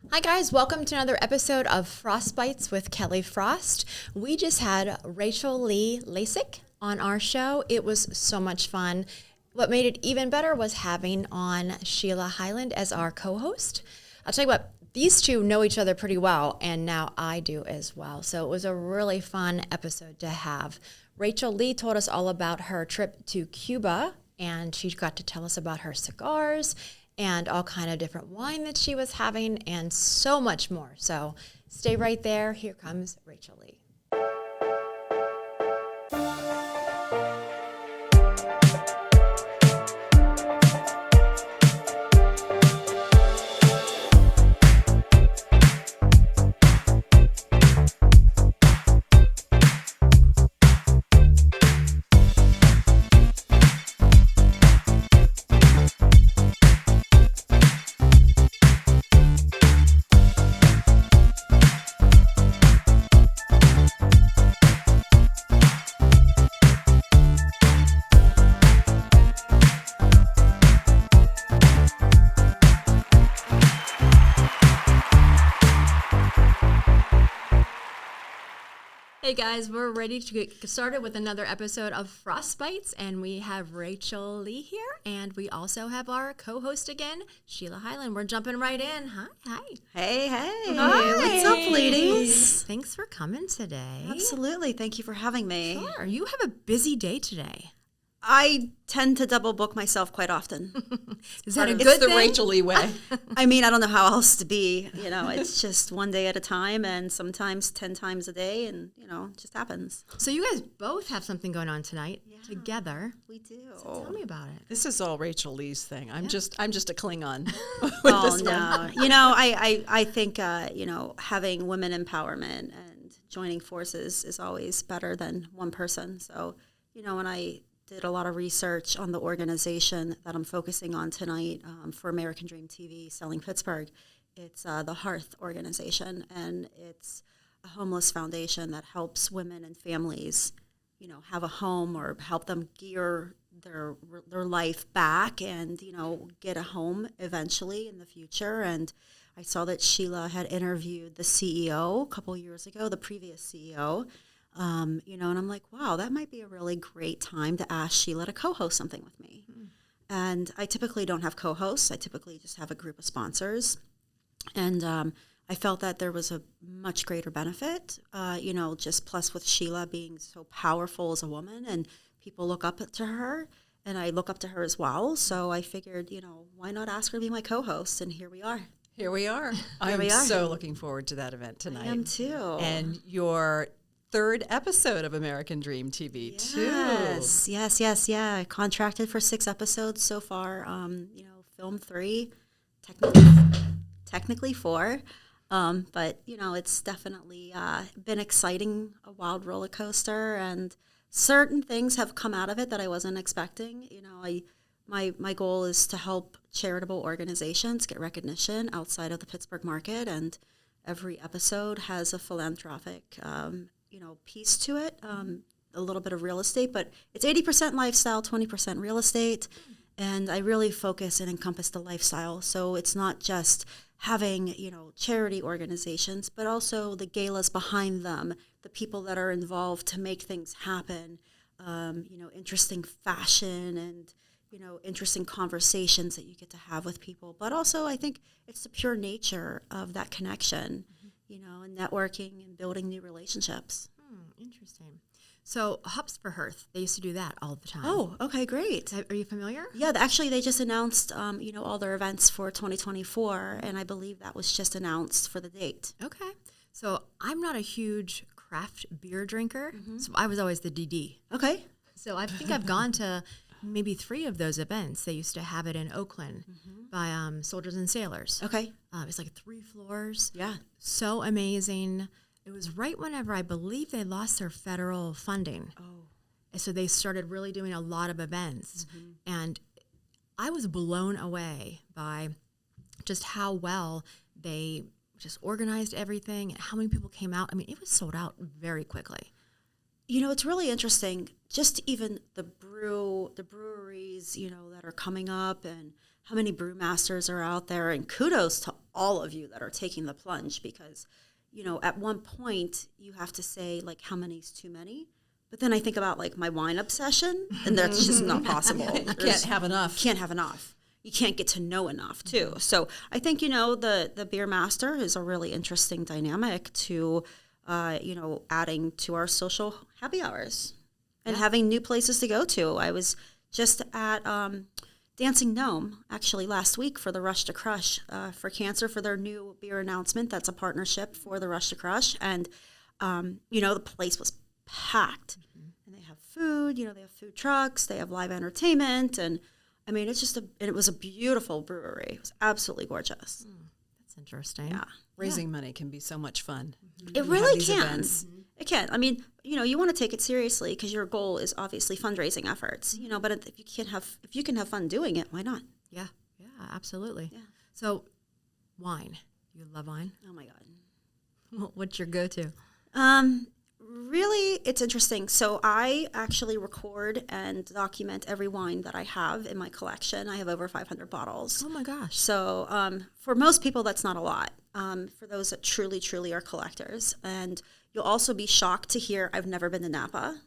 Hi guys, welcome to another episode of Frostbites with Kelly Frost. We just had Racheallee Lacek on our show. It was so much fun. What made it even better was having on Sheila Hyland as our co-host. I'll tell you what, these two know each other pretty well, and now I do as well. So it was a really fun episode to have. Racheallee told us all about her trip to Cuba, and she got to tell us about her cigars and all kind of different wine that she was having and so much more. So stay right there. Here comes Racheallee. Hey guys, we're ready to get started with another episode of Frostbites, and we have Racheallee here, and we also have our co-host again, Sheila Hyland. We're jumping right in. Hi. Hey. Hi. What's up, ladies? Thanks for coming today. Absolutely. Thank you for having me. Sure. You have a busy day today. I tend to double book myself quite often. Is that a It's good the thing? Racheallee way. I mean, I don't know how else to be. You know, it's just one day at a time and sometimes 10 times a day, and, you know, it just happens. So you guys both have something going on tonight together. We do. So tell me about it. This is all Racheallee's thing. I'm just a Klingon. with Oh, this no. one. You know, I think, you know, having women empowerment and joining forces is always better than one person. So, you know, when I did a lot of research on the organization that I'm focusing on tonight for American Dream TV, Selling Pittsburgh. It's the Hearth organization, and it's a homeless foundation that helps women and families, you know, have a home or help them gear their life back and, you know, get a home eventually in the future. And I saw that Sheila had interviewed the CEO a couple years ago, the previous CEO. You know, and I'm like, wow, that might be a really great time to ask Sheila to co-host something with me. And I typically don't have co-hosts. I typically just have a group of sponsors. And I felt that there was a much greater benefit, you know, just plus with Sheila being so powerful as a woman, and people look up to her, and I look up to her as well. So I figured, you know, why not ask her to be my co-host? And here we are. Here we are. I'm so looking forward to that event tonight. I am too. And your third episode of American Dream TV too. Yes. Yeah. Contracted for 6 episodes so far. You know, filmed 3, technically 4. But, you know, it's definitely been exciting, a wild roller coaster, and certain things have come out of it that I wasn't expecting. You know, my goal is to help charitable organizations get recognition outside of the Pittsburgh market, and every episode has a philanthropic you know, piece to it, a little bit of real estate, but it's 80% lifestyle, 20% real estate, and I really focus and encompass the lifestyle. So it's not just having, you know, charity organizations, but also the galas behind them, the people that are involved to make things happen, you know, interesting fashion and, you know, interesting conversations that you get to have with people. But also I think it's the pure nature of that connection, you know, and networking and building new relationships. Interesting. So Hops for Hearth, they used to do that all the time. Oh, okay, great. Are you familiar? Yeah, actually they just announced, you know, all their events for 2024, and I believe that was just announced for the date. Okay. So I'm not a huge craft beer drinker, so I was always the DD. Okay. So I think I've gone to maybe 3 of those events. They used to have it in Oakland by Soldiers and Sailors. Okay. It's like 3 floors. Yeah. So amazing. It was right whenever I believe they lost their federal funding. Oh. And so they started really doing a lot of events. And I was blown away by just how well they just organized everything and how many people came out. I mean, it was sold out very quickly. You know, it's really interesting, just even the breweries, you know, that are coming up and how many brewmasters are out there, and kudos to all of you that are taking the plunge, because, you know, at one point you have to say, like, how many is too many? But then I think about, like, my wine obsession, and that's just not possible. You can't have enough. Can't have enough. You can't get to know enough, too. So I think, you know, the beer master is a really interesting dynamic to, you know, adding to our social happy hours and having new places to go to. I was just at Dancing Gnome, actually, last week for the Rush to Crush for Cancer, for their new beer announcement. That's a partnership for the Rush to Crush. And, you know, the place was packed. And they have food, you know, they have food trucks, they have live entertainment. And, I mean, it's just and it was a beautiful brewery. It was absolutely gorgeous. That's interesting. Yeah. Raising money can be so much fun. It really can. It can. I mean, you know, you want to take it seriously because your goal is obviously fundraising efforts, you know, but if you can have fun doing it, why not? Yeah, absolutely. Yeah. So, wine. You love wine? Oh, my God. What's your go-to? Really, it's interesting. So I actually record and document every wine that I have in my collection. I have over 500 bottles. Oh, my gosh. So for most people, that's not a lot. For those that truly, truly are collectors. And you'll also be shocked to hear I've never been to Napa.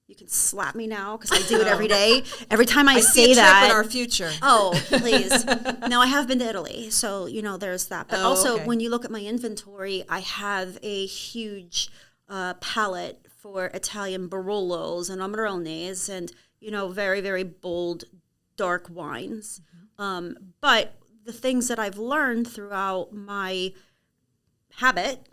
You can slap me now because I do it every day. Every time I say see a that. trip in our future. Oh, please. No, I have been to Italy. So, you know, there's that. But also, okay. when you look at my inventory, I have a huge palette for Italian Barolos and Amarones and, you know, very, very bold, dark wines. But the things that I've learned throughout my habit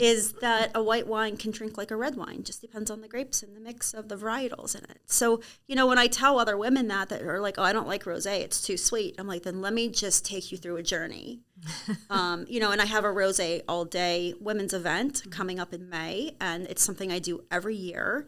is that a white wine can drink like a red wine. Just depends on the grapes and the mix of the varietals in it. So, you know, when I tell other women that are like, oh, I don't like rosé, it's too sweet. I'm like, then let me just take you through a journey. You know, and I have a rosé all day women's event coming up in May, and it's something I do every year.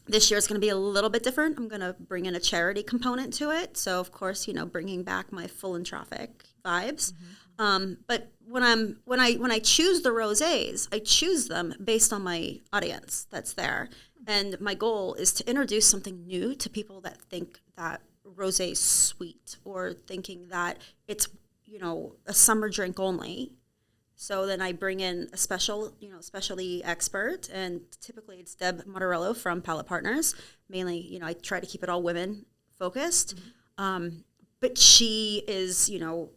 This year is going to be a little bit different. I'm going to bring in a charity component to it. So, of course, you know, bringing back my philanthropic vibes. But when I choose the rosés, I choose them based on my audience that's there. And my goal is to introduce something new to people that think that rosé is sweet or thinking that it's, you know, a summer drink only. So then I bring in a specialty expert, and typically it's Deb Mottarello from Palate Partners. Mainly, you know, I try to keep it all women focused. But she is, you know,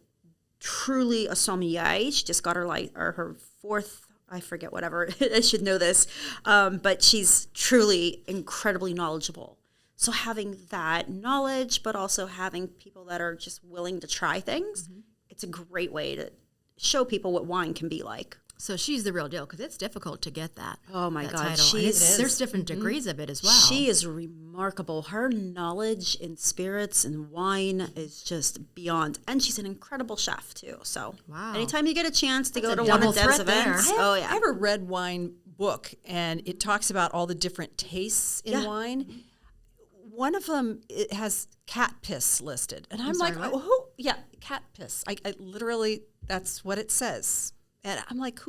truly a sommelier. She just got her fourth, I forget, whatever. I should know this. But she's truly incredibly knowledgeable. So having that knowledge, but also having people that are just willing to try things, it's a great way to show people what wine can be like. So she's the real deal because it's difficult to get that. Oh my God, there's different degrees of it as well. She is remarkable. Her knowledge in spirits and wine is just beyond. And she's an incredible chef too. So anytime you get a chance to go to one of Deb's events, I have a red wine book, and it talks about all the different tastes in wine. One of them, it has cat piss listed, and I'm like, oh, who? Yeah, cat piss. I literally, that's what it says. And I'm like,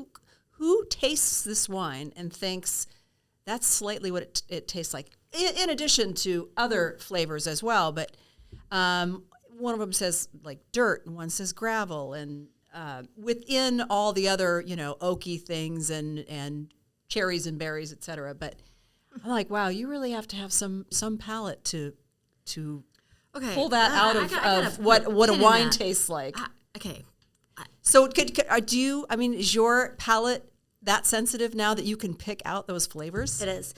who tastes this wine and thinks that's slightly what it tastes like, in addition to other flavors as well. But one of them says like dirt, and one says gravel, and within all the other, you know, oaky things and cherries and berries, et cetera. But I'm like, wow, you really have to have some palate to pull that out of what a wine tastes like. Okay. So is your palate that sensitive now that you can pick out those flavors? It is.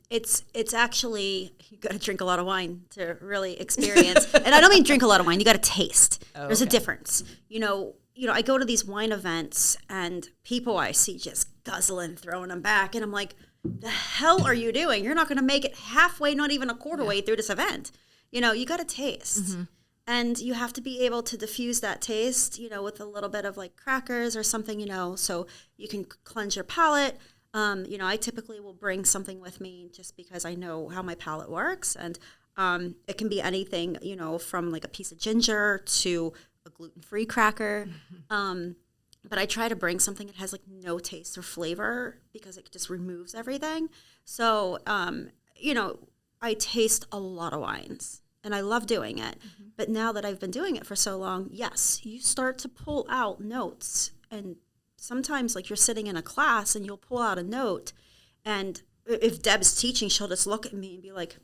It's actually, you got to drink a lot of wine to really experience. And I don't mean drink a lot of wine. You got to taste. There's a difference. You know, I go to these wine events and people I see just guzzling, throwing them back. And I'm like, the hell are you doing? You're not going to make it halfway, not even a quarter way through this event. You know, you got to taste. And you have to be able to diffuse that taste, you know, with a little bit of like crackers or something, you know, so you can cleanse your palate. You know, I typically will bring something with me just because I know how my palate works. And it can be anything, you know, from like a piece of ginger to a gluten-free cracker. But I try to bring something that has like no taste or flavor because it just removes everything. So, you know, I taste a lot of wines. and I love doing it. But now that I've been doing it for so long, yes, you start to pull out notes. And sometimes, like, you're sitting in a class and you'll pull out a note, and if Deb's teaching, she'll just look at me and be like,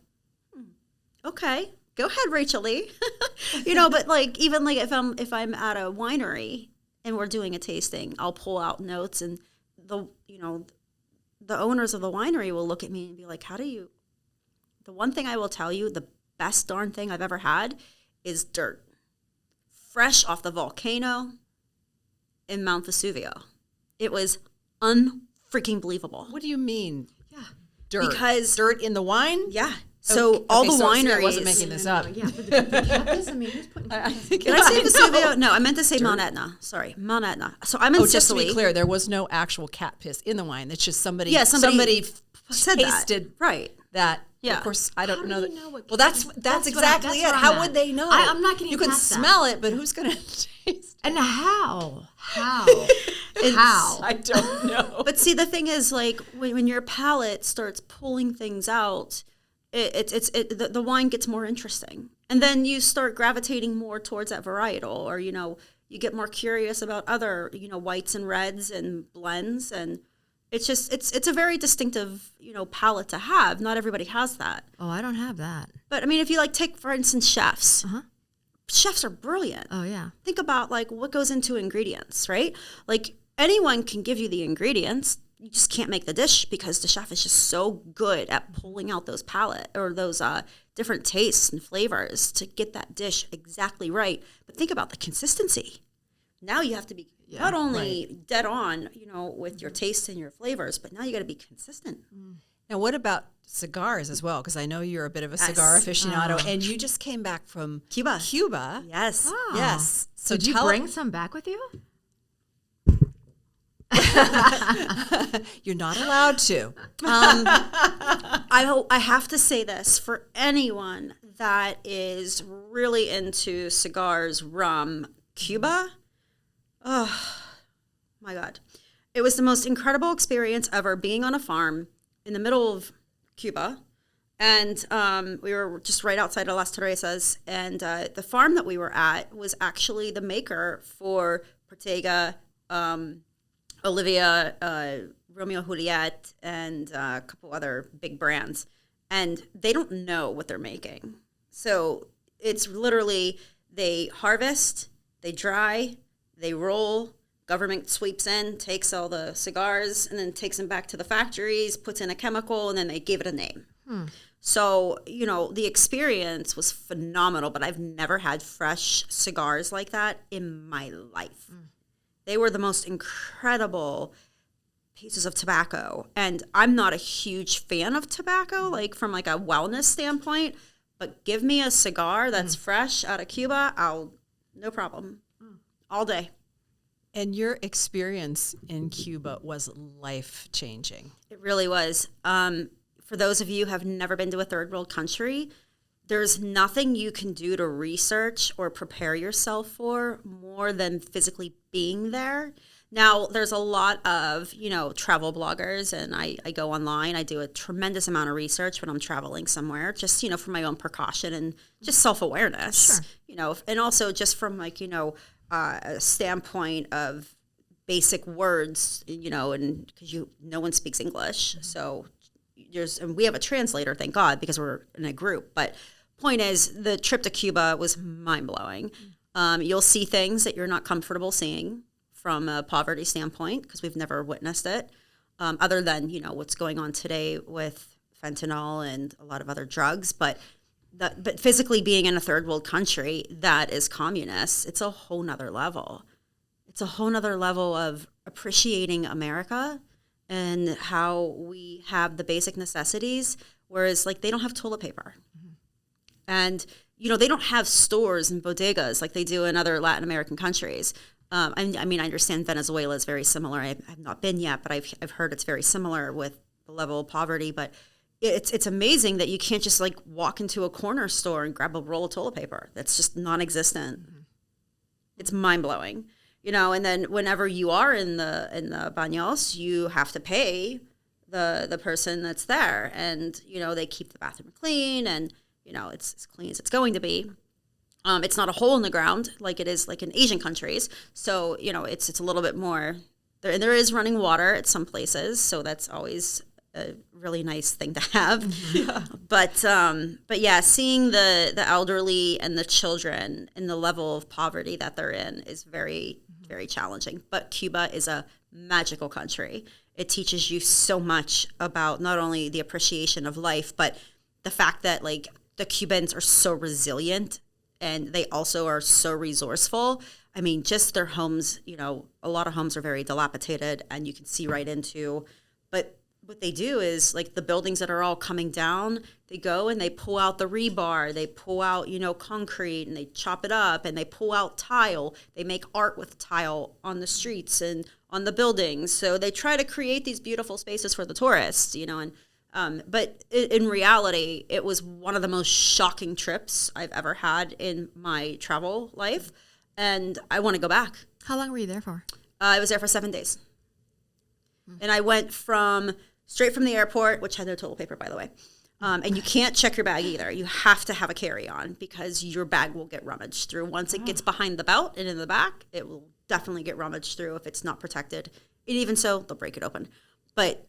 okay, go ahead, Racheallee. But like, even like if I'm at a winery and we're doing a tasting, I'll pull out notes, and the owners of the winery will look at me and be like, the one thing I will tell you, the best darn thing I've ever had is dirt. Fresh off the volcano in Mount Vesuvio. It was unfreaking believable. What do you mean? Yeah. Dirt. Because dirt in the wine? Yeah. So all the wineries. I wasn't making this up. Yeah, but the campus, I mean, who's putting Did I say Vesuvio? No, I meant to say Mount Etna. Sorry, Mount Etna. So I'm in Sicily. Just to be clear, there was no actual cat piss in the wine. It's just somebody said tasted that. Right. That. Yeah. Of course, I don't know. Well, that's exactly it. How would they know? I'm not getting. You can smell it, but who's going to taste? And how? How? I don't know. But see, the thing is, like, when your palate starts pulling things out, the wine gets more interesting, and then you start gravitating more towards that varietal, or you get more curious about other whites and reds and blends, and it's just it's a very distinctive palate to have. Not everybody has that. Oh, I don't have that. But I mean, if you take, for instance, chefs. Chefs are brilliant. Oh yeah. Think about like what goes into ingredients, right? Like anyone can give you the ingredients. You just can't make the dish because the chef is just so good at pulling out those palate or those different tastes and flavors to get that dish exactly right. But think about the consistency. Now you have to be not only dead on, with your taste and your flavors, but now you got to be consistent. Now, what about cigars as well? Because I know you're a bit of a cigar aficionado, and you just came back from Cuba. Yes. Oh. Yes. So did you bring some back with you? You're not allowed to. I have to say this for anyone that is really into cigars, rum, Cuba. Oh my God. It was the most incredible experience ever being on a farm in the middle of Cuba. And we were just right outside of Las Teresas. And the farm that we were at was actually the maker for Ortega, Olivia, Romeo Juliet, and a couple other big brands. And they don't know what they're making. So it's literally they harvest, they dry, they roll, government sweeps in, takes all the cigars, and then takes them back to the factories, puts in a chemical, and then they give it a name. So, the experience was phenomenal, but I've never had fresh cigars like that in my life. They were the most incredible pieces of tobacco. And I'm not a huge fan of tobacco, from a wellness standpoint, but give me a cigar that's fresh out of Cuba, no problem, all day. And your experience in Cuba was life-changing. It really was. For those of you who have never been to a third world country, there's nothing you can do to research or prepare yourself for more than physically being there. Now, there's a lot of, travel bloggers, and I go online. I do a tremendous amount of research when I'm traveling somewhere, just, for my own precaution and just self-awareness, and also just from a standpoint of basic words, and because no one speaks English. So and we have a translator, thank God, because we're in a group. But point is, the trip to Cuba was mind-blowing. You'll see things that you're not comfortable seeing from a poverty standpoint because we've never witnessed it, other than, what's going on today with fentanyl and a lot of other drugs. But physically being in a third world country that is communist, it's a whole nother level. It's a whole nother level of appreciating America and how we have the basic necessities, whereas they don't have toilet paper. And, they don't have stores and bodegas like they do in other Latin American countries. I understand Venezuela is very similar. I've not been yet, but I've heard it's very similar with the level of poverty. But it's amazing that you can't just walk into a corner store and grab a roll of toilet paper. That's just non-existent. It's mind-blowing. And then whenever you are in the baños, you have to pay the person that's there, and they keep the bathroom clean, and it's as clean as it's going to be. It's not a hole in the ground like it is like in Asian countries. So, it's a little bit more, there is running water at some places. So that's always a really nice thing to have. Yeah. But yeah, seeing the elderly and the children and the level of poverty that they're in is very, very challenging. But Cuba is a magical country. It teaches you so much about not only the appreciation of life, but the fact that like the Cubans are so resilient and they also are so resourceful. I mean, just their homes, a lot of homes are very dilapidated and you can see right into, but what they do is like the buildings that are all coming down, they go and they pull out the rebar, they pull out, concrete and they chop it up and they pull out tile. They make art with tile on the streets and on the buildings. So they try to create these beautiful spaces for the tourists, but in reality, it was one of the most shocking trips I've ever had in my travel life. And I want to go back. How long were you there for? I was there for 7 days. And I went straight from the airport, which had no toilet paper, by the way. And you can't check your bag either. You have to have a carry-on because your bag will get rummaged through. Once it gets behind the belt and in the back, it will definitely get rummaged through if it's not protected. And even so, they'll break it open. But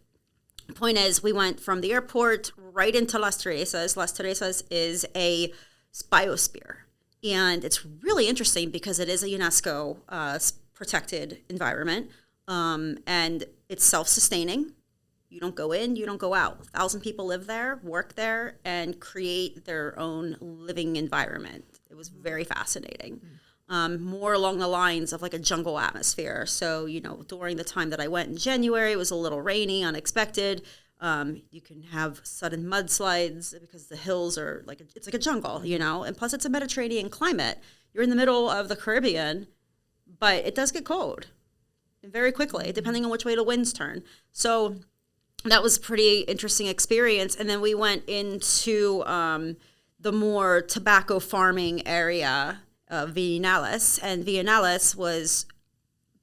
the point is, we went from the airport right into Las Teresas. Las Teresas is a biosphere. And it's really interesting because it is a UNESCO protected environment. And it's self-sustaining. You don't go in, you don't go out. 1,000 people live there, work there, and create their own living environment. It was very fascinating. More along the lines of like a jungle atmosphere. So, during the time that I went in January, it was a little rainy, unexpected. You can have sudden mudslides because the hills are it's like a jungle, and plus it's a Mediterranean climate. You're in the middle of the Caribbean, but it does get cold very quickly, depending on which way the winds turn. So that was a pretty interesting experience. And then we went into the more tobacco farming area of Vinales, and Vinales was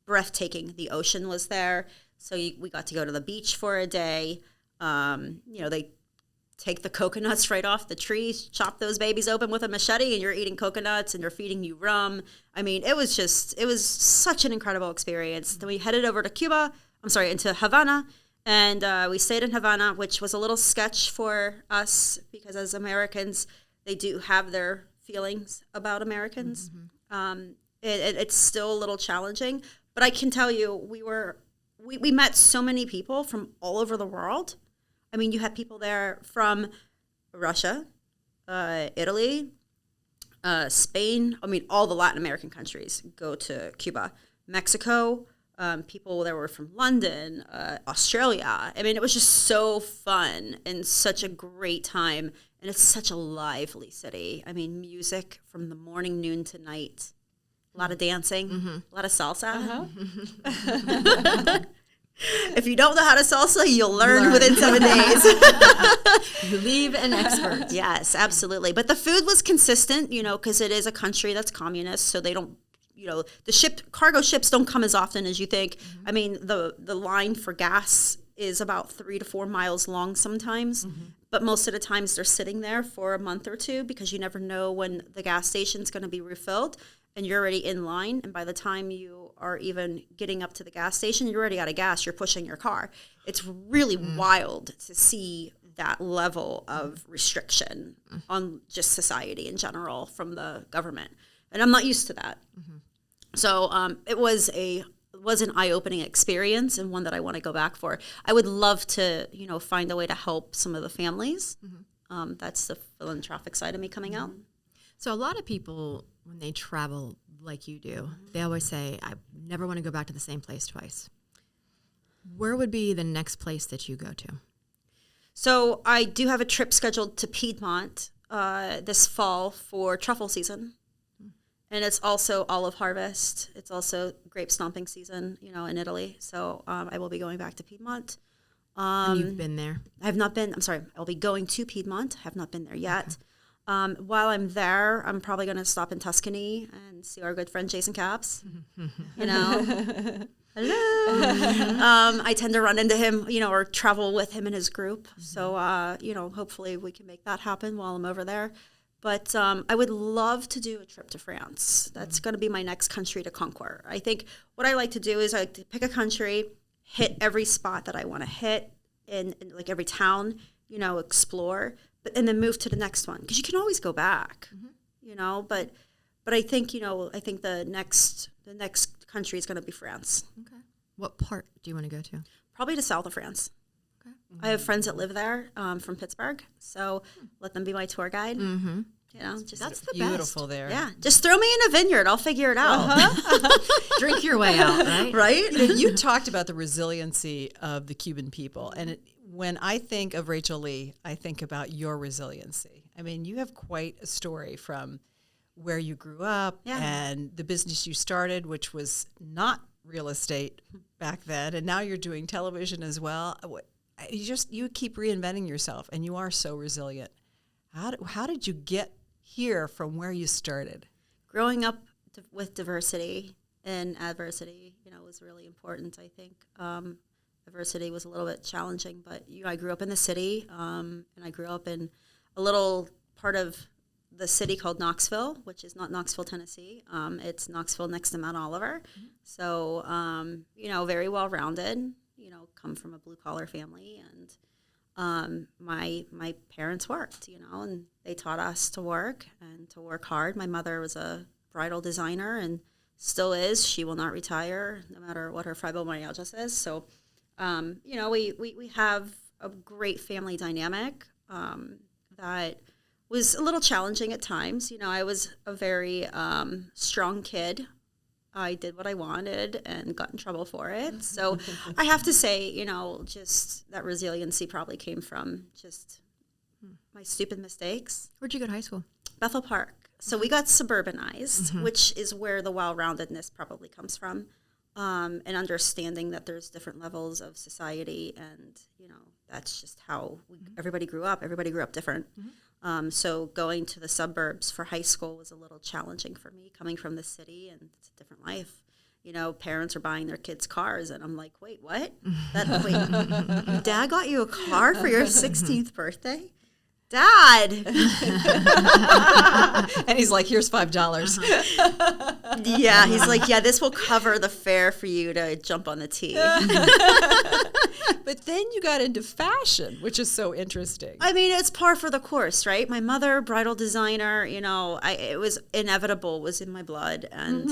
breathtaking. The ocean was there, so we got to go to the beach for a day. They take the coconuts right off the trees, chop those babies open with a machete, and you're eating coconuts and they're feeding you rum. I mean, it was such an incredible experience. Then we headed over to into Havana, and we stayed in Havana, which was a little sketch for us because as Americans, they do have their feelings about Americans. Mm-hmm. It's still a little challenging, but I can tell you, we met so many people from all over the world. I mean, you had people there from Russia, Italy, Spain. I mean, all the Latin American countries go to Cuba. Mexico, people that were from London, Australia. I mean, it was just so fun and such a great time. And it's such a lively city. I mean, music from the morning, noon to night. A lot of dancing, a lot of salsa. Uh-huh. If you don't know how to salsa, you'll learn within 7 days. You leave an expert. Yes, absolutely. But the food was consistent, because it is a country that's communist, so they don't, the cargo ships don't come as often as you think. Mm-hmm. I mean, the line for gas is about 3 to 4 miles long sometimes, but most of the times they're sitting there for a month or two because you never know when the gas station's going to be refilled. And you're already in line, and by the time you are even getting up to the gas station, you're already out of gas, you're pushing your car. It's really wild to see that level of restriction on just society in general from the government. And I'm not used to that. Mm-hmm. So it was an eye-opening experience and one that I want to go back for. I would love to, find a way to help some of the families. Mm-hmm. That's the philanthropic side of me coming out. So a lot of people, when they travel like you do, they always say, I never want to go back to the same place twice. Where would be the next place that you go to? So I do have a trip scheduled to Piedmont this fall for truffle season. And it's also olive harvest. It's also grape stomping season, in Italy. So I will be going back to Piedmont. And you've been there? I have not been. I'm sorry. I'll be going to Piedmont. I have not been there yet. Okay. While I'm there, I'm probably going to stop in Tuscany and see our good friend Jason Capps. Hello. I tend to run into him, or travel with him and his group. So, hopefully we can make that happen while I'm over there. But I would love to do a trip to France. That's going to be my next country to conquer. I think what I like to do is I like to pick a country, hit every spot that I want to hit in like every town, explore, and then move to the next one. Because you can always go back, But I think, I think the next country is going to be France. Okay. What part do you want to go to? Probably the south of France. Okay. I have friends that live there from Pittsburgh, so let them be my tour guide. Mm-hmm. That's the beautiful best. there. Yeah, just throw me in a vineyard. I'll figure it out. Drink your way out, right? Right? You talked about the resiliency of the Cuban people, and when I think of Racheallee, I think about your resiliency. I mean, you have quite a story from where you grew up and the business you started, which was not real estate back then, and now you're doing television as well. You keep reinventing yourself, and you are so resilient. How did you get here from where you started? Growing up with diversity and adversity, was really important, I think. Adversity was a little bit challenging, but I grew up in the city, and I grew up in a little part of the city called Knoxville, which is not Knoxville, Tennessee. It's Knoxville next to Mount Oliver. Mm-hmm. So, very well-rounded, come from a blue-collar family. And my parents worked, and they taught us to work and to work hard. My mother was a bridal designer and still is. She will not retire no matter what her fibromyalgia says. So, we have a great family dynamic that was a little challenging at times. I was a very strong kid. I did what I wanted and got in trouble for it. So I have to say, just that resiliency probably came from just my stupid mistakes. Where'd you go to high school? Bethel Park. So we got suburbanized, which is where the well-roundedness probably comes from, and understanding that there's different levels of society, and, that's just how everybody grew up. Everybody grew up different. Mm-hmm. So going to the suburbs for high school was a little challenging for me, coming from the city, and it's a different life. Parents are buying their kids cars, and I'm like, wait, what? Wait, Dad got you a car for your 16th birthday? Dad! And he's like, here's $5. Yeah, he's like, this will cover the fare for you to jump on the tee. But then you got into fashion, which is so interesting. I mean, it's par for the course, right? My mother, bridal designer, it was inevitable, was in my blood. And,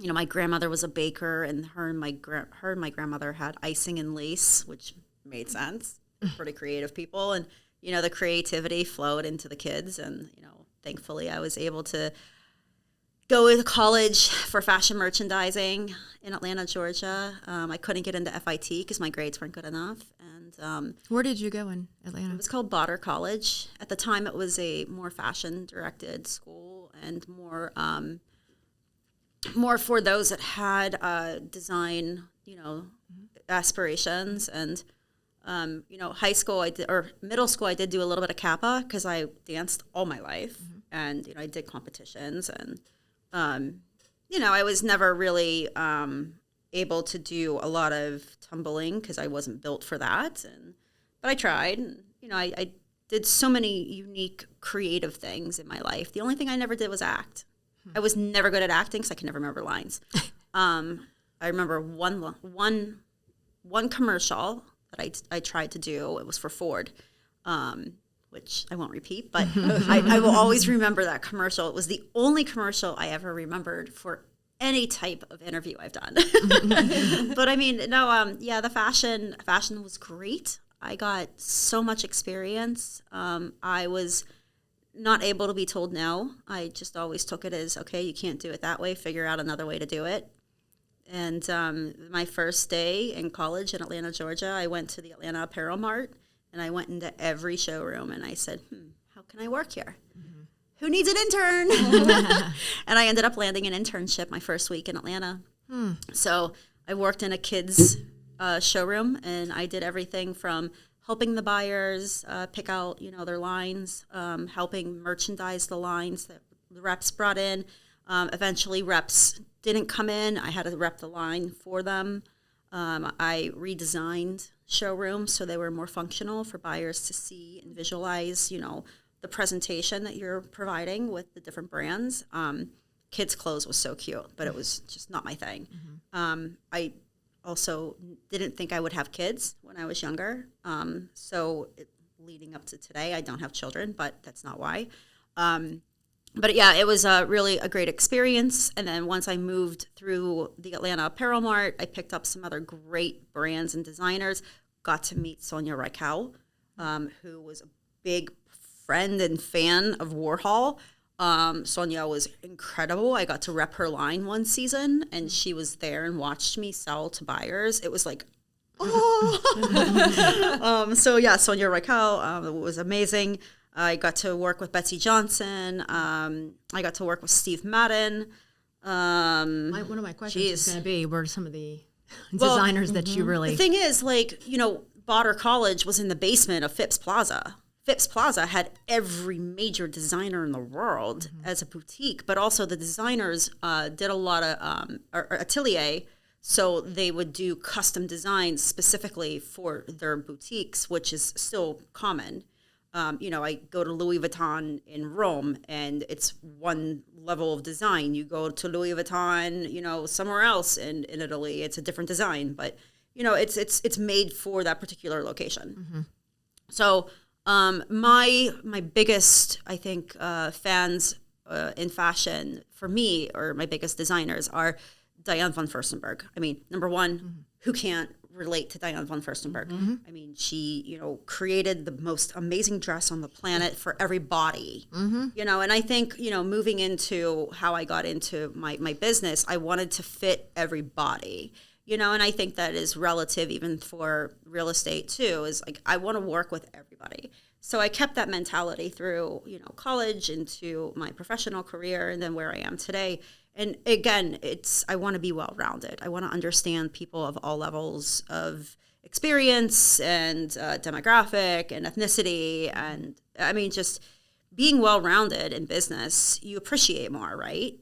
my grandmother was a baker, and her and my grandmother had icing and lace, which made sense. Pretty creative people. And, the creativity flowed into the kids. And, thankfully I was able to go to college for fashion merchandising in Atlanta, Georgia. I couldn't get into FIT because my grades weren't good enough. And where did you go in Atlanta? It was called Botter College. At the time, it was a more fashion-directed school and more for those that had design, aspirations. And high school middle school, I did do a little bit of Kappa because I danced all my life, and I did competitions, and I was never really able to do a lot of tumbling because I wasn't built for that, but I tried. And, I did so many unique, creative things in my life. The only thing I never did was act. I was never good at acting because I can never remember lines. I remember one commercial that I tried to do. It was for Ford, which I won't repeat, but I will always remember that commercial. It was the only commercial I ever remembered for any type of interview I've done. But I mean, no, the fashion was great. I got so much experience. I was not able to be told no. I just always took it as, okay, you can't do it that way, figure out another way to do it. And my first day in college in Atlanta, Georgia, I went to the Atlanta Apparel Mart, and I went into every showroom, and I said, how can I work here? Mm-hmm. Who needs an intern? And I ended up landing an internship my first week in Atlanta. So I worked in a kids' showroom, and I did everything from helping the buyers pick out, their lines, helping merchandise the lines that the reps brought in. Eventually, reps didn't come in. I had to rep the line for them. I redesigned showrooms so they were more functional for buyers to see and visualize, the presentation that you're providing with the different brands. Kids' clothes was so cute, but it was just not my thing. I also didn't think I would have kids when I was younger. Leading up to today, I don't have children, but that's not why. But yeah, it was really a great experience. And then once I moved through the Atlanta Apparel Mart, I picked up some other great brands and designers. Got to meet Sonia Rykiel, who was a big friend and fan of Warhol. Sonia was incredible. I got to rep her line one season, and she was there and watched me sell to buyers. It was like, oh. Sonia Rykiel was amazing. I got to work with Betsy Johnson. I got to work with Steve Madden. One of my questions is going to be, were some of the designers that you really... The thing is, Botter College was in the basement of Phipps Plaza. Phipps Plaza had every major designer in the world as a boutique, but also the designers did a lot of atelier, so they would do custom designs specifically for their boutiques, which is still common. I go to Louis Vuitton in Rome, and it's one level of design. You go to Louis Vuitton, somewhere else in Italy, it's a different design, but it's made for that particular location. So my biggest, I think, fans in fashion for me, or my biggest designers, are Diane von Furstenberg. I mean, number one, who can't relate to Diane von Furstenberg? I mean, she, created the most amazing dress on the planet for every body, and I think, moving into how I got into my business, I wanted to fit every body, and I think that is relative even for real estate too, is like, I want to work with everybody. So I kept that mentality through, college, into my professional career, and then where I am today. And again, I want to be well-rounded. I want to understand people of all levels of experience and demographic and ethnicity. And I mean, just being well-rounded in business, you appreciate more, right?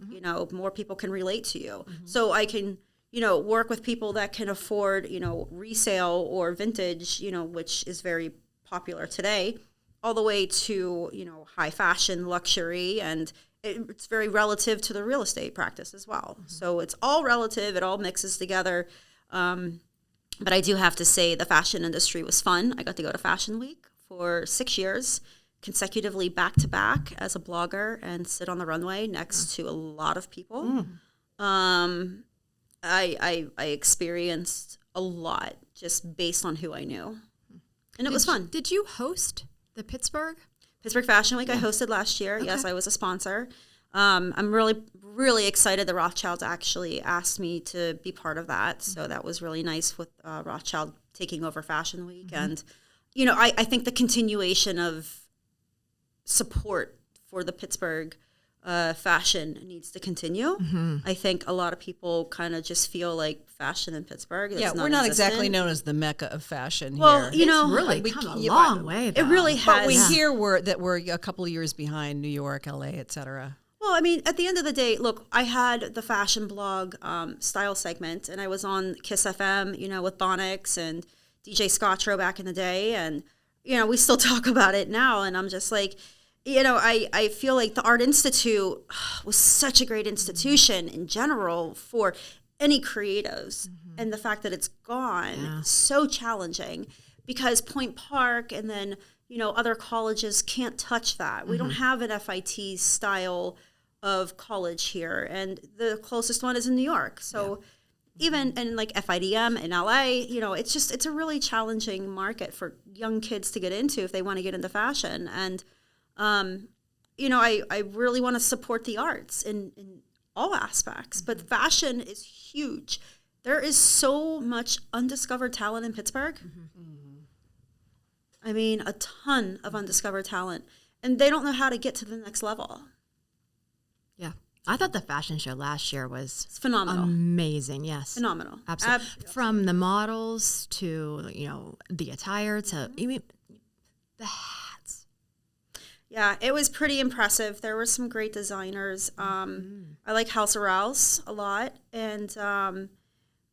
More people can relate to you. So I can, work with people that can afford, resale or vintage, which is very popular today, all the way to, high fashion, luxury, and it's very relative to the real estate practice as well. So it's all relative. It all mixes together. But I do have to say the fashion industry was fun. I got to go to Fashion Week for 6 years, consecutively back to back as a blogger, and sit on the runway next to a lot of people. I experienced a lot just based on who I knew. And it was fun. Did you host the Pittsburgh Fashion Week? I hosted last year. Okay. Yes, I was a sponsor. I'm really, really excited that Rothschild actually asked me to be part of that. So that was really nice with Rothschild taking over Fashion Week. And, I think the continuation of support for the Pittsburgh fashion needs to continue. I think a lot of people kind of just feel like fashion in Pittsburgh. We're not exactly known as the Mecca of fashion here. It's really come a long way, though. It really has. But we hear that we're a couple of years behind New York, LA, et cetera. Well, I mean, at the end of the day, look, I had the fashion blog style segment, and I was on Kiss FM, with Bonix and DJ Scotro back in the day, and, we still talk about it now, and I'm just like, I feel like the Art Institute was such a great institution in general for any creatives. And the fact that it's gone, so challenging, because Point Park and then, other colleges can't touch that. We don't have an FIT style of college here. And the closest one is in New York. So even in like FIDM in LA, it's a really challenging market for young kids to get into if they want to get into fashion. And I really want to support the arts in all aspects, but fashion is huge. There is so much undiscovered talent in Pittsburgh. I mean, a ton of undiscovered talent, and they don't know how to get to the next level. Yeah. I thought the fashion show last year was phenomenal. Amazing, yes. Phenomenal. Absolutely. From the models to, the attire to even the hats. Yeah, it was pretty impressive. There were some great designers. I like House of Rouse a lot. And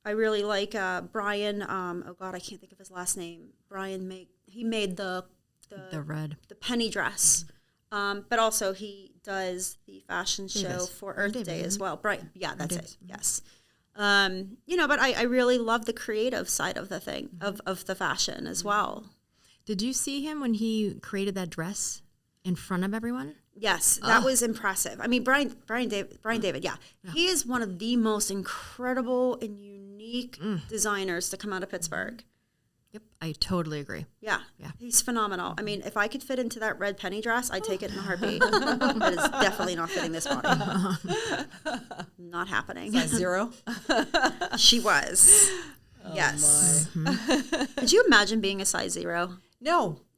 I really like Brian. Oh God, I can't think of his last name. Brian made the penny dress, but also he does the fashion show for Earth Day as well. Brian, yeah, that's it. Yes, but I really love the creative side of the thing of the fashion as well. Did you see him when he created that dress in front of everyone? Yes, that was impressive. I mean, Brian David, yeah. He is one of the most incredible and unique designers to come out of Pittsburgh. Yep, I totally agree. Yeah, he's phenomenal. I mean, if I could fit into that red penny dress, I'd take it in a heartbeat. It is definitely not fitting this body. Not happening. Size 0? She was. Oh, yes. Could you imagine being a size 0?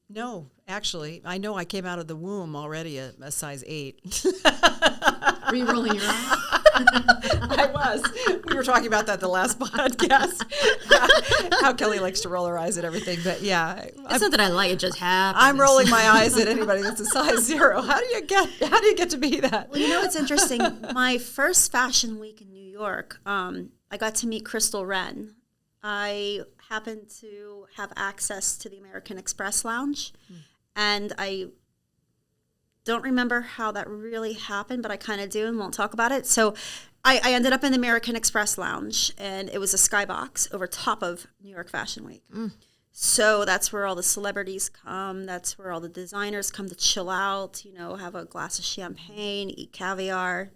No, actually, I know I came out of the womb already a size 8. Were you rolling your eyes? I was. We were talking about that the last podcast. How Kelly likes to roll her eyes at everything, but yeah, it's not that I like it; just happens. I'm rolling my eyes at anybody that's a size 0. How do you get to be that? Well, it's interesting. My first fashion week in New York, I got to meet Crystal Wren. I happened to have access to the American Express Lounge, and I don't remember how that really happened, but I kind of do and won't talk about it. So I ended up in the American Express Lounge, and it was a skybox over top of New York Fashion Week. So that's where all the celebrities come. That's where all the designers come to chill out, have a glass of champagne, eat caviar.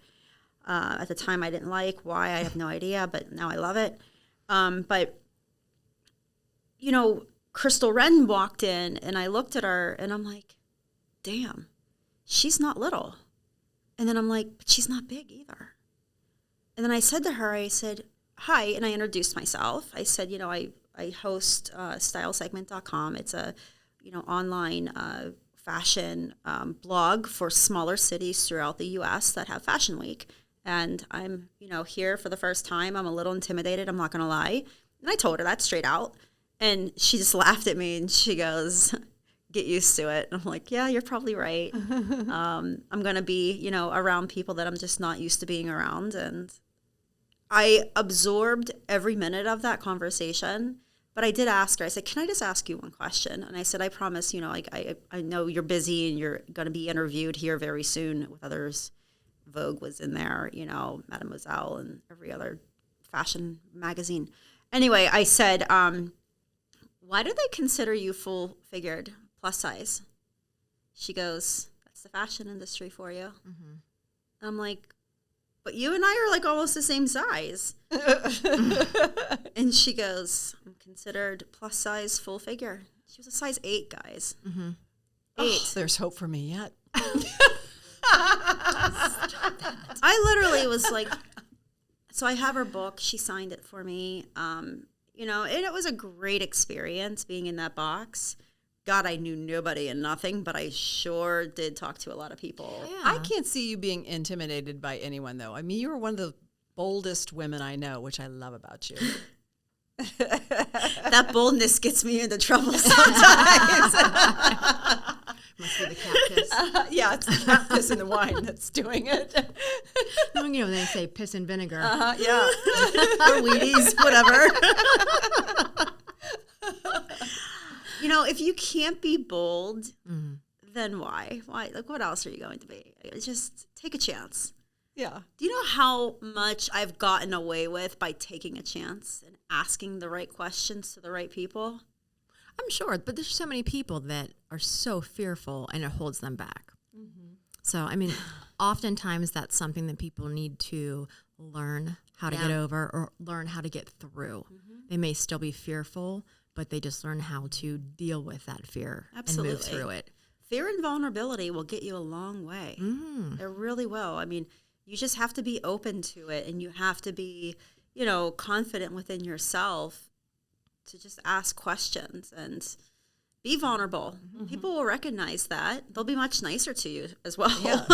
At the time, I didn't like. Why? I have no idea, but now I love it. But Crystal Wren walked in, and I looked at her, and I'm like, damn, she's not little. And then I'm like, but she's not big either. And then I said to her, I said, hi, and I introduced myself. I said, I host stylesegment.com. It's a, online fashion blog for smaller cities throughout the U.S. that have Fashion Week. And I'm, here for the first time. I'm a little intimidated, I'm not going to lie. And I told her that straight out. And she just laughed at me and she goes, get used to it. And I'm like, yeah, you're probably right. I'm going to be, around people that I'm just not used to being around. And I absorbed every minute of that conversation. But I did ask her, I said, can I just ask you one question? And I said, I promise, I know you're busy and you're going to be interviewed here very soon with others. Vogue was in there, Mademoiselle and every other fashion magazine. Anyway, I said, why do they consider you full-figured, plus size? She goes, that's the fashion industry for you. I'm like, but you and I are like almost the same size. And she goes, I'm considered plus size, full figure. She was a size 8, guys. 8. Oh, there's hope for me yet. I literally was like, so I have her book. She signed it for me. And it was a great experience being in that box. God, I knew nobody and nothing, but I sure did talk to a lot of people. Yeah. I can't see you being intimidated by anyone, though. I mean, you were one of the boldest women I know, which I love about you. That boldness gets me into trouble sometimes. Must be the cat piss. Yeah, it's the cat piss in the wine that's doing it. They say piss and vinegar. Yeah. Or Wheaties, whatever. If you can't be bold, then why? Why? Like, what else are you going to be? Just take a chance. Yeah. Do you know how much I've gotten away with by taking a chance and asking the right questions to the right people? I'm sure, but there's so many people that are so fearful and it holds them back. So, I mean, oftentimes that's something that people need to learn how to get over or learn how to get through. They may still be fearful, but they just learn how to deal with that fear and move through it. Fear and vulnerability will get you a long way. It really will. I mean, you just have to be open to it, and you have to be, confident within yourself to just ask questions and be vulnerable. People will recognize that. They'll be much nicer to you as well. Yeah.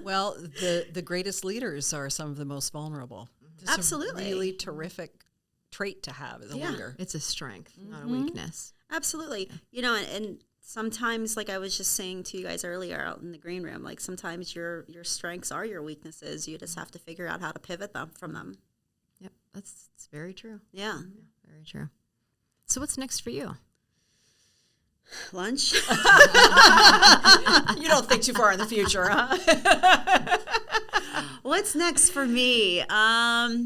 Well, the greatest leaders are some of the most vulnerable. It's Absolutely. a really terrific trait to have as a leader. It's a strength, not a weakness. Absolutely. And sometimes, like I was just saying to you guys earlier out in the green room, like sometimes your strengths are your weaknesses. You just have to figure out how to pivot from them. Yep. That's very true. Yeah. Very true. So what's next for you? Lunch. You don't think too far in the future, huh? What's next for me? I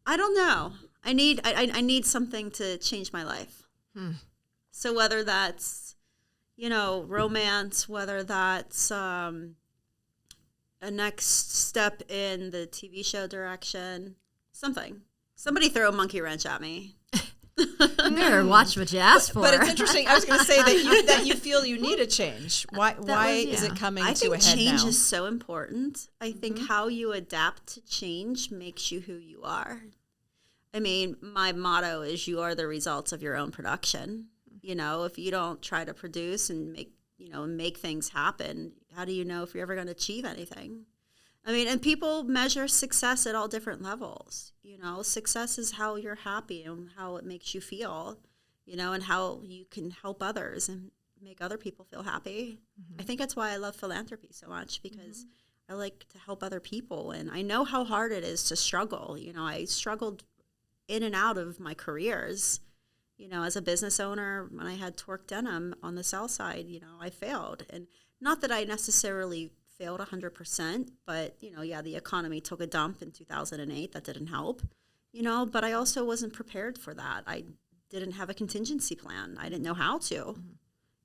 don't know. I need something to change my life. So whether that's, romance, whether that's a next step in the TV show direction, something. Somebody throw a monkey wrench at me. You better watch what you ask for. But it's interesting. I was going to say that you feel you need a change. Why is it coming to a head now? I think change is so important. I think how you adapt to change makes you who you are. I mean, my motto is you are the results of your own production. If you don't try to produce and make things happen, how do you know if you're ever going to achieve anything? I mean, and people measure success at all different levels. Success is how you're happy and how it makes you feel, and how you can help others and make other people feel happy. I think that's why I love philanthropy so much, because I like to help other people. And I know how hard it is to struggle. I struggled in and out of my careers. As a business owner, when I had Torque Denim on the South Side, I failed. And not that I necessarily failed 100%, but, the economy took a dump in 2008. That didn't help, but I also wasn't prepared for that. I didn't have a contingency plan. I didn't know how to,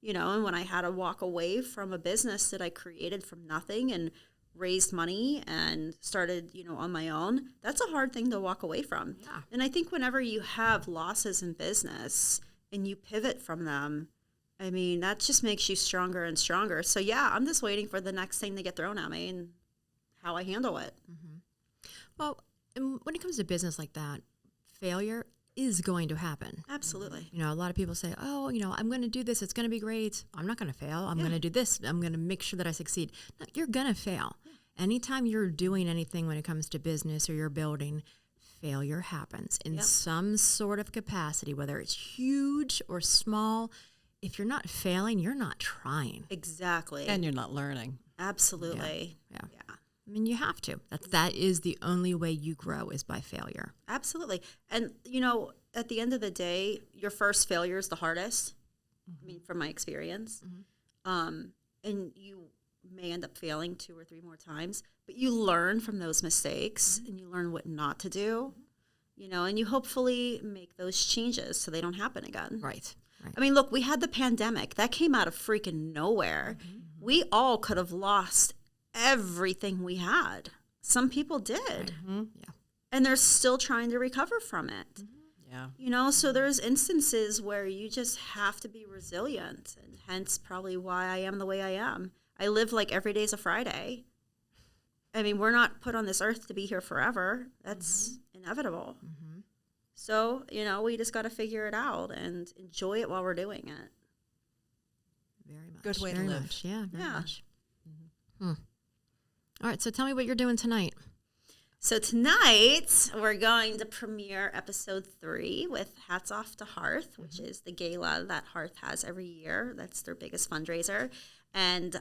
and when I had to walk away from a business that I created from nothing and raised money and started, on my own, that's a hard thing to walk away from. Yeah. And I think whenever you have losses in business and you pivot from them, I mean, that just makes you stronger and stronger. So, yeah, I'm just waiting for the next thing to get thrown at me and how I handle it. Well, when it comes to business like that, failure is going to happen. Absolutely. A lot of people say, oh, I'm going to do this. It's going to be great. I'm not going to fail. I'm going to do this. I'm going to make sure that I succeed. No, you're going to fail. Anytime you're doing anything when it comes to business or you're building, failure happens in some sort of capacity, whether it's huge or small. If you're not failing, you're not trying. Exactly. And you're not learning. Absolutely. Yeah. I mean, you have to. That is the only way you grow, is by failure. Absolutely. And, at the end of the day, your first failure is the hardest. I mean, from my experience. And you may end up failing 2 or 3 more times, but you learn from those mistakes and you learn what not to do, and you hopefully make those changes so they don't happen again. Right. I mean, look, we had the pandemic. That came out of freaking nowhere. We all could have lost everything we had. Some people did. Yeah. And they're still trying to recover from it. Yeah. So there's instances where you just have to be resilient, and hence probably why I am the way I am. I live like every day's a Friday. I mean, we're not put on this earth to be here forever. That's inevitable. So, we just got to figure it out and enjoy it while we're doing it. Very much. Good way to live. Yeah, very much. All right, so tell me what you're doing tonight. So tonight, we're going to premiere episode 3 with Hats Off to Hearth, which is the gala that Hearth has every year. That's their biggest fundraiser. And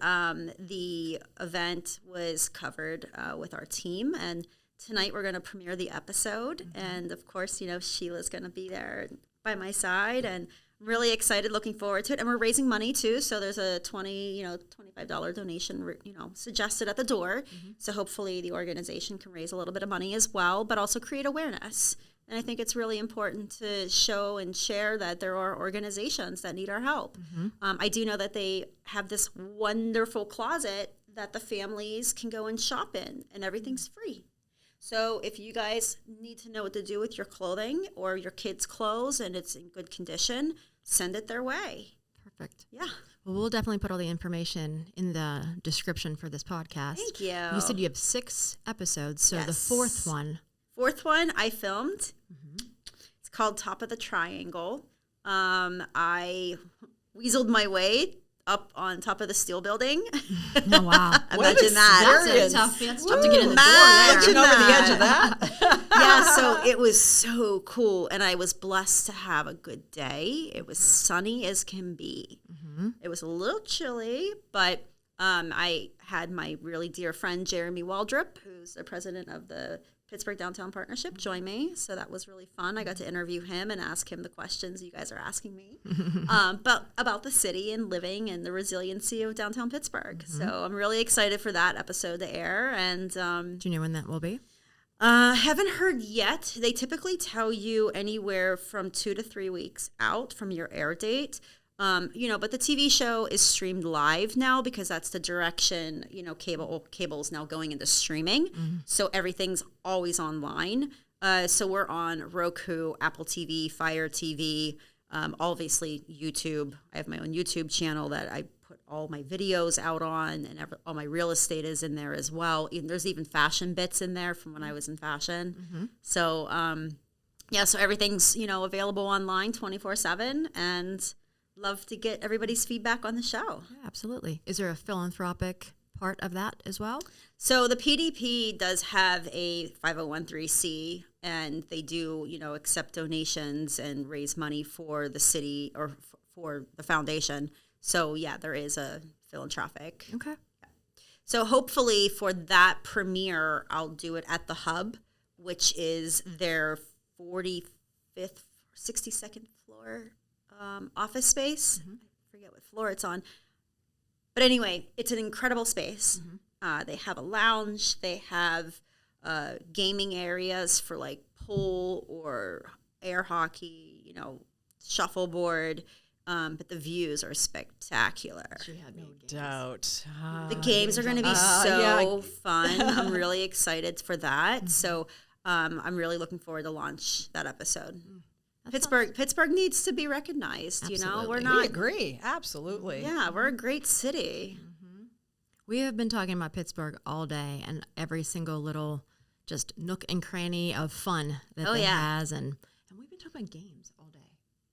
the event was covered with our team. And tonight, we're going to premiere the episode. And, of course, Sheila's going to be there by my side. And I'm really excited, looking forward to it. And we're raising money, too. So there's a $25 donation, suggested at the door. So hopefully the organization can raise a little bit of money as well, but also create awareness. And I think it's really important to show and share that there are organizations that need our help. I do know that they have this wonderful closet that the families can go and shop in, and everything's free. So if you guys need to know what to do with your clothing or your kids' clothes and it's in good condition, send it their way. Perfect. Yeah. Well, we'll definitely put all the information in the description for this podcast. Thank you. You said you have 6 episodes, so the fourth one I filmed. It's called Top of the Triangle. I weaseled my way up on top of the steel building. Oh, wow. Imagine that. That's tough. It's tough to get in the door there. Looking over the edge of that. Yeah, so it was so cool. And I was blessed to have a good day. It was sunny as can be. It was a little chilly, but I had my really dear friend Jeremy Waldrop, who's the president of the Pittsburgh Downtown Partnership, join me. So that was really fun. I got to interview him and ask him the questions you guys are asking me, but about the city and living and the resiliency of downtown Pittsburgh. So I'm really excited for that episode to air. And do you know when that will be? Haven't heard yet. They typically tell you anywhere from 2 to 3 weeks out from your air date. But the TV show is streamed live now because that's the direction, cable is now going into streaming. So everything's always online. So we're on Roku, Apple TV, Fire TV, obviously YouTube. I have my own YouTube channel that I put all my videos out on, and all my real estate is in there as well. There's even fashion bits in there from when I was in fashion. So, so everything's, available online 24/7, and love to get everybody's feedback on the show. Yeah, absolutely. Is there a philanthropic part of that as well? So the PDP does have a 501(c), and they do, accept donations and raise money for the city or for the foundation. So, yeah, there is a philanthropic. Okay. Yeah. So hopefully for that premiere, I'll do it at the Hub, which is their 45th, 62nd floor office space. I forget what floor it's on. But anyway, it's an incredible space. They have a lounge. They have gaming areas for like pool or air hockey, shuffleboard. But the views are spectacular. No doubt. The games are going to be so fun. I'm really excited for that. So I'm really looking forward to launch that episode. Pittsburgh needs to be recognized. Absolutely. We agree. Absolutely. Yeah, we're a great city. We have been talking about Pittsburgh all day, and every single little just nook and cranny of fun that it has, and we've been talking about games all day.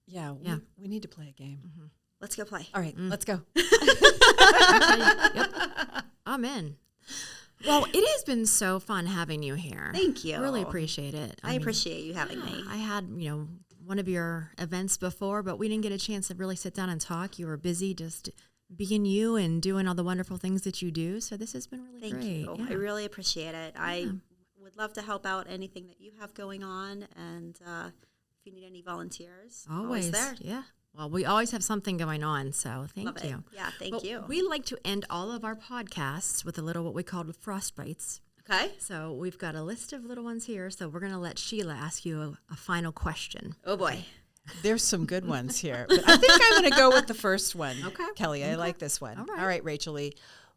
Yeah, we need to play a game. Let's go play. All right, let's go. Yep. I'm in. Well, it has been so fun having you here. Thank you. Really appreciate it. I appreciate you having me. I had, one of your events before, but we didn't get a chance to really sit down and talk. You were busy just being you and doing all the wonderful things that you do. So this has been really great. Thank you. Yeah. I really appreciate it. I would love to help out anything that you have going on. And if you need any volunteers, always there. Yeah. Well, we always have something going on, so thank you. Yeah, thank you. We like to end all of our podcasts with a little what we call frostbites. Okay. So we've got a list of little ones here, so we're going to let Sheila ask you a final question. Oh, boy. There's some good ones here. But I think I'm going to go with the first one. Okay. Kelly, I like this one. All right. All right, Racheallee.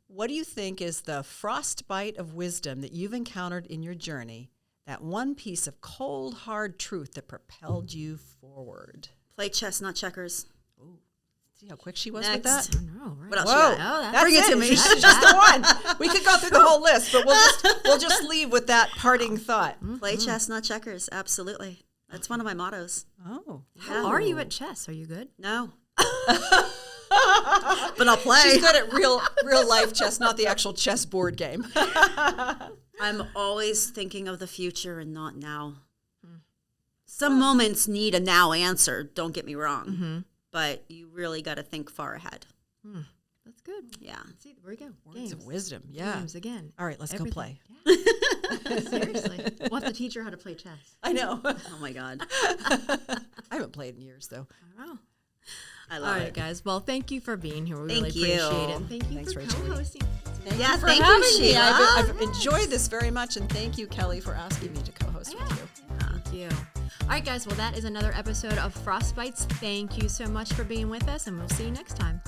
What do you think is the frostbite of wisdom that you've encountered in your journey, that one piece of cold, hard truth that propelled you forward? Play chess, not checkers. Ooh. See how quick she was Next. with that? I know, right? What else Whoa, you got? that's Bring it to me. She's just the one. We could go through the whole list, but we'll just leave with that parting thought. Play chess, not checkers. Absolutely. That's one of my mottos. Oh. How are you at chess? Are you good? No. But I'll play. She's good at real life chess, not the actual chess board game. I'm always thinking of the future and not now. Some moments need a now answer, don't get me wrong. But you really got to think far ahead. That's good. Yeah. See, there we go. Words of wisdom. Yeah. Games again. All right, let's go play. Yeah. Seriously. We'll have to teach her how to play chess. I know. Oh, my God. I haven't played in years, though. Oh. I love All it. right, guys. Well, thank you for being here. We Thank really you. appreciate it. And thank you Thanks, for Racheallee. co-hosting. Thank Yeah, you for thank you, having me. Sheila. I've enjoyed this very much, and thank you, Kelly, for asking me to co-host with you. Thank you. All right, guys. Well, that is another episode of Frostbites. Thank you so much for being with us, and we'll see you next time.